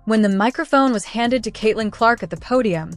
When the microphone was handed to Caitlin Clark at the podium,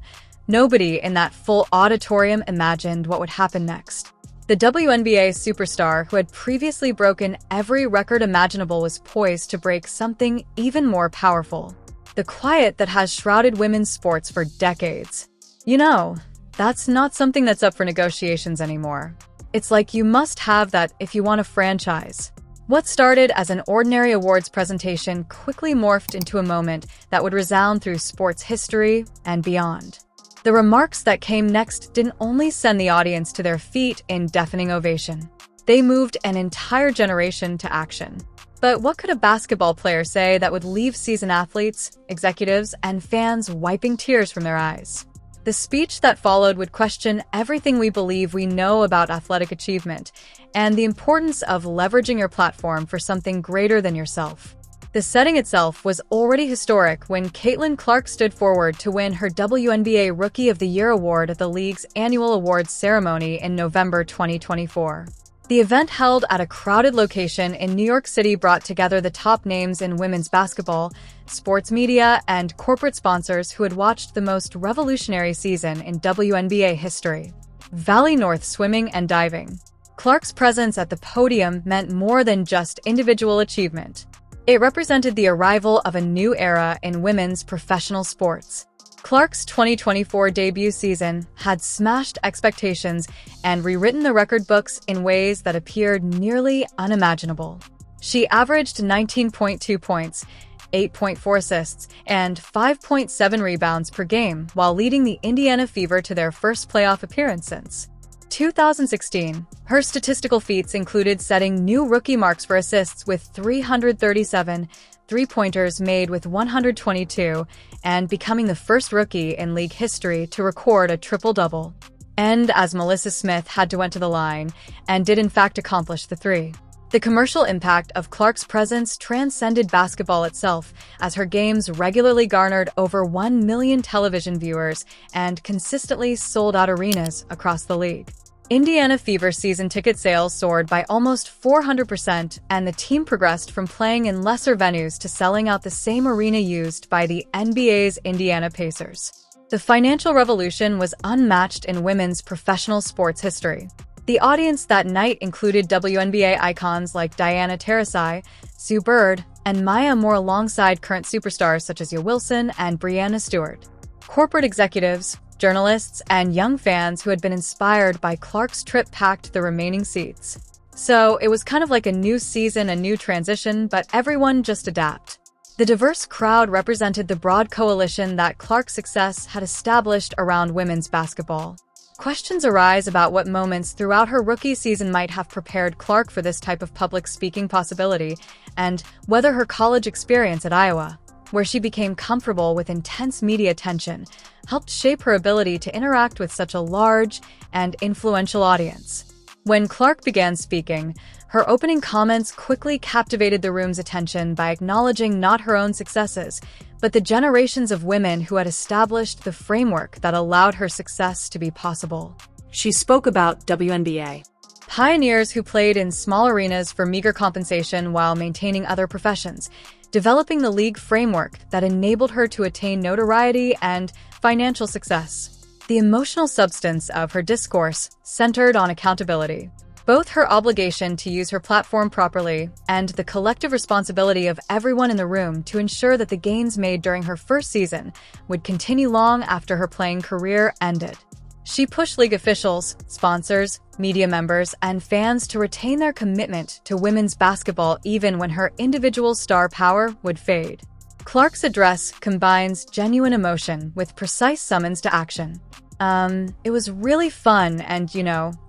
nobody in that full auditorium imagined what would happen next. The WNBA superstar, who had previously broken every record imaginable, was poised to break something even more powerful. The quiet that has shrouded women's sports for decades. You know, that's not something that's up for negotiations anymore. It's like you must have that if you want a franchise. What started as an ordinary awards presentation quickly morphed into a moment that would resound through sports history and beyond. The remarks that came next didn't only send the audience to their feet in deafening ovation. They moved an entire generation to action. But what could a basketball player say that would leave seasoned athletes, executives, and fans wiping tears from their eyes? The speech that followed would question everything we believe we know about athletic achievement and the importance of leveraging your platform for something greater than yourself. The setting itself was already historic when Caitlin Clark stood forward to win her WNBA Rookie of the Year award at the league's annual awards ceremony in November 2024. The event, held at a crowded location in New York City, brought together the top names in women's basketball, sports media, and corporate sponsors who had watched the most revolutionary season in WNBA history. Valley North Swimming and Diving. Clark's presence at the podium meant more than just individual achievement. It represented the arrival of a new era in women's professional sports. Clark's 2024 debut season had smashed expectations and rewritten the record books in ways that appeared nearly unimaginable. She averaged 19.2 points, 8.4 assists, and 5.7 rebounds per game while leading the Indiana Fever to their first playoff appearance since 2016. Her statistical feats included setting new rookie marks for assists with 337, three-pointers made with 122, and becoming the first rookie in league history to record a triple-double. And as Melissa Smith had to went to the line, and did in fact accomplish the three. The commercial impact of Clark's presence transcended basketball itself, as her games regularly garnered over 1 million television viewers and consistently sold out arenas across the league. Indiana Fever season ticket sales soared by almost 400%, and the team progressed from playing in lesser venues to selling out the same arena used by the NBA's Indiana Pacers. The financial revolution was unmatched in women's professional sports history. The audience that night included WNBA icons like Diana Taurasi, Sue Bird, and Maya Moore, alongside current superstars such as A'ja Wilson and Breanna Stewart. Corporate executives, journalists, and young fans who had been inspired by Clark's trip packed the remaining seats. So it was kind of like a new season, a new transition, but everyone just adapt. The diverse crowd represented the broad coalition that Clark's success had established around women's basketball. Questions arise about what moments throughout her rookie season might have prepared Clark for this type of public speaking possibility, and whether her college experience at Iowa, where she became comfortable with intense media attention, helped shape her ability to interact with such a large and influential audience. When Clark began speaking, her opening comments quickly captivated the room's attention by acknowledging not her own successes, but the generations of women who had established the framework that allowed her success to be possible. She spoke about WNBA. Pioneers who played in small arenas for meager compensation while maintaining other professions, developing the league framework that enabled her to attain notoriety and financial success. The emotional substance of her discourse centered on accountability. Both her obligation to use her platform properly and the collective responsibility of everyone in the room to ensure that the gains made during her first season would continue long after her playing career ended. She pushed league officials, sponsors, media members, and fans to retain their commitment to women's basketball even when her individual star power would fade. Clark's address combines genuine emotion with precise summons to action. It was really fun, and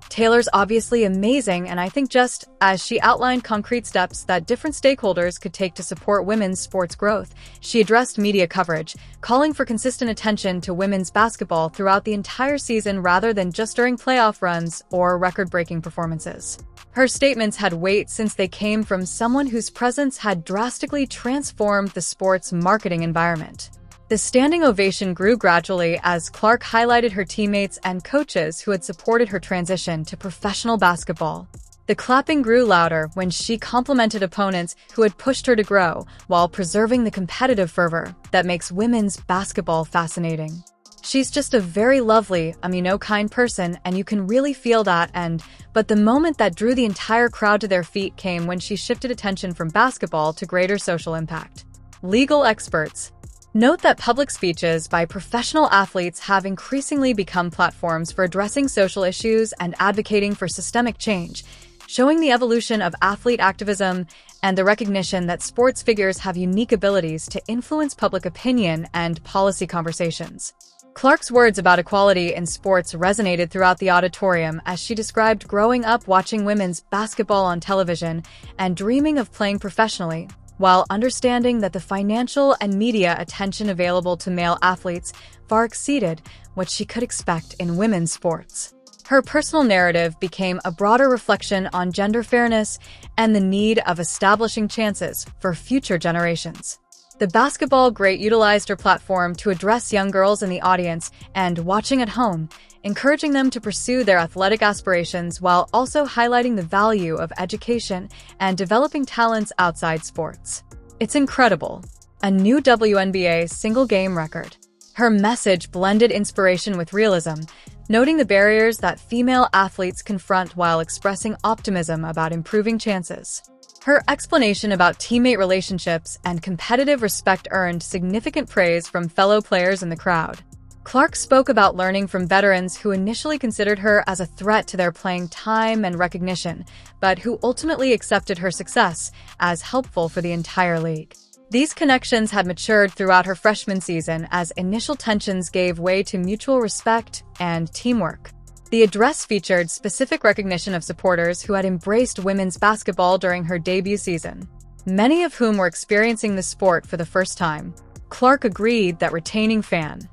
Taylor's obviously amazing, and I think just as she outlined concrete steps that different stakeholders could take to support women's sports growth, she addressed media coverage, calling for consistent attention to women's basketball throughout the entire season rather than just during playoff runs or record-breaking performances. Her statements had weight since they came from someone whose presence had drastically transformed the sport's marketing environment. The standing ovation grew gradually as Clark highlighted her teammates and coaches who had supported her transition to professional basketball. The clapping grew louder when she complimented opponents who had pushed her to grow, while preserving the competitive fervor that makes women's basketball fascinating. She's just a very lovely, kind person, and you can really feel that. But the moment that drew the entire crowd to their feet came when she shifted attention from basketball to greater social impact. Legal experts. Note that public speeches by professional athletes have increasingly become platforms for addressing social issues and advocating for systemic change, showing the evolution of athlete activism and the recognition that sports figures have unique abilities to influence public opinion and policy conversations. Clark's words about equality in sports resonated throughout the auditorium as she described growing up watching women's basketball on television and dreaming of playing professionally, while understanding that the financial and media attention available to male athletes far exceeded what she could expect in women's sports. Her personal narrative became a broader reflection on gender fairness and the need of establishing chances for future generations. The basketball great utilized her platform to address young girls in the audience and watching at home, encouraging them to pursue their athletic aspirations while also highlighting the value of education and developing talents outside sports. It's incredible. A new WNBA single-game record. Her message blended inspiration with realism, noting the barriers that female athletes confront while expressing optimism about improving chances. Her explanation about teammate relationships and competitive respect earned significant praise from fellow players in the crowd. Clark spoke about learning from veterans who initially considered her as a threat to their playing time and recognition, but who ultimately accepted her success as helpful for the entire league. These connections had matured throughout her freshman season as initial tensions gave way to mutual respect and teamwork. The address featured specific recognition of supporters who had embraced women's basketball during her debut season, many of whom were experiencing the sport for the first time. Clark agreed that retaining fan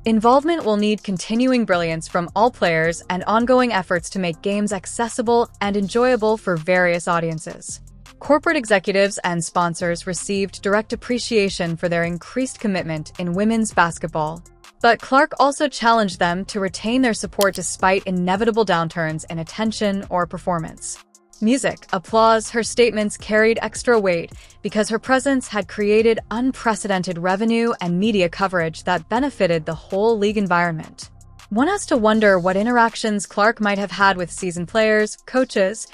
involvement will need continuing brilliance from all players and ongoing efforts to make games accessible and enjoyable for various audiences. Corporate executives and sponsors received direct appreciation for their increased commitment in women's basketball. But Clark also challenged them to retain their support despite inevitable downturns in attention or performance. Music, applause, her statements carried extra weight because her presence had created unprecedented revenue and media coverage that benefited the whole league environment. One has to wonder what interactions Clark might have had with seasoned players, coaches,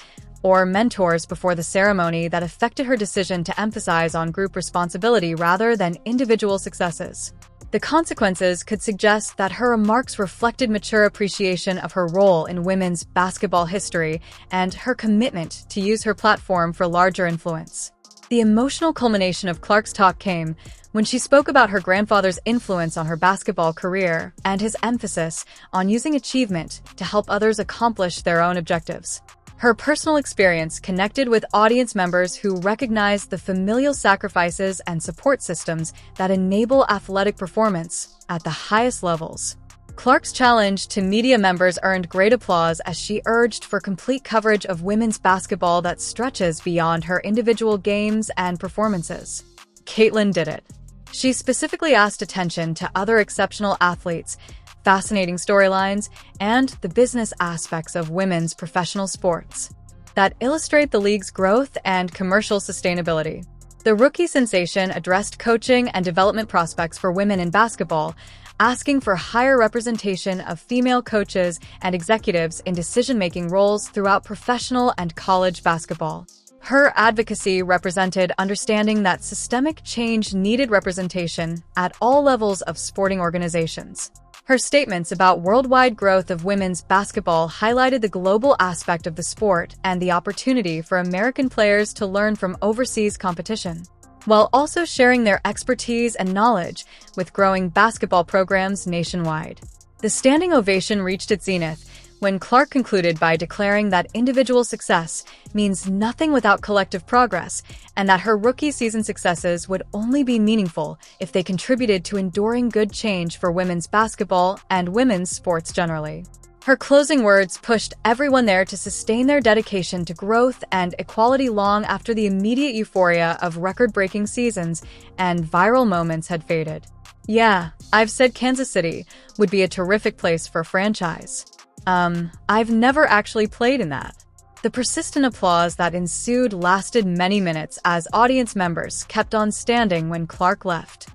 or mentors before the ceremony that affected her decision to emphasize on group responsibility rather than individual successes. The consequences could suggest that her remarks reflected mature appreciation of her role in women's basketball history and her commitment to use her platform for larger influence. The emotional culmination of Clark's talk came when she spoke about her grandfather's influence on her basketball career and his emphasis on using achievement to help others accomplish their own objectives. Her personal experience connected with audience members who recognized the familial sacrifices and support systems that enable athletic performance at the highest levels. Clark's challenge to media members earned great applause as she urged for complete coverage of women's basketball that stretches beyond her individual games and performances. Caitlin did it. She specifically asked attention to other exceptional athletes, fascinating storylines, and the business aspects of women's professional sports that illustrate the league's growth and commercial sustainability. The rookie sensation addressed coaching and development prospects for women in basketball, asking for higher representation of female coaches and executives in decision-making roles throughout professional and college basketball. Her advocacy represented understanding that systemic change needed representation at all levels of sporting organizations. Her statements about worldwide growth of women's basketball highlighted the global aspect of the sport and the opportunity for American players to learn from overseas competition, while also sharing their expertise and knowledge with growing basketball programs nationwide. The standing ovation reached its zenith when Clark concluded by declaring that individual success means nothing without collective progress, and that her rookie season successes would only be meaningful if they contributed to enduring good change for women's basketball and women's sports generally. Her closing words pushed everyone there to sustain their dedication to growth and equality long after the immediate euphoria of record-breaking seasons and viral moments had faded. Yeah, I've said Kansas City would be a terrific place for a franchise. I've never actually played in that. The persistent applause that ensued lasted many minutes as audience members kept on standing when Clark left.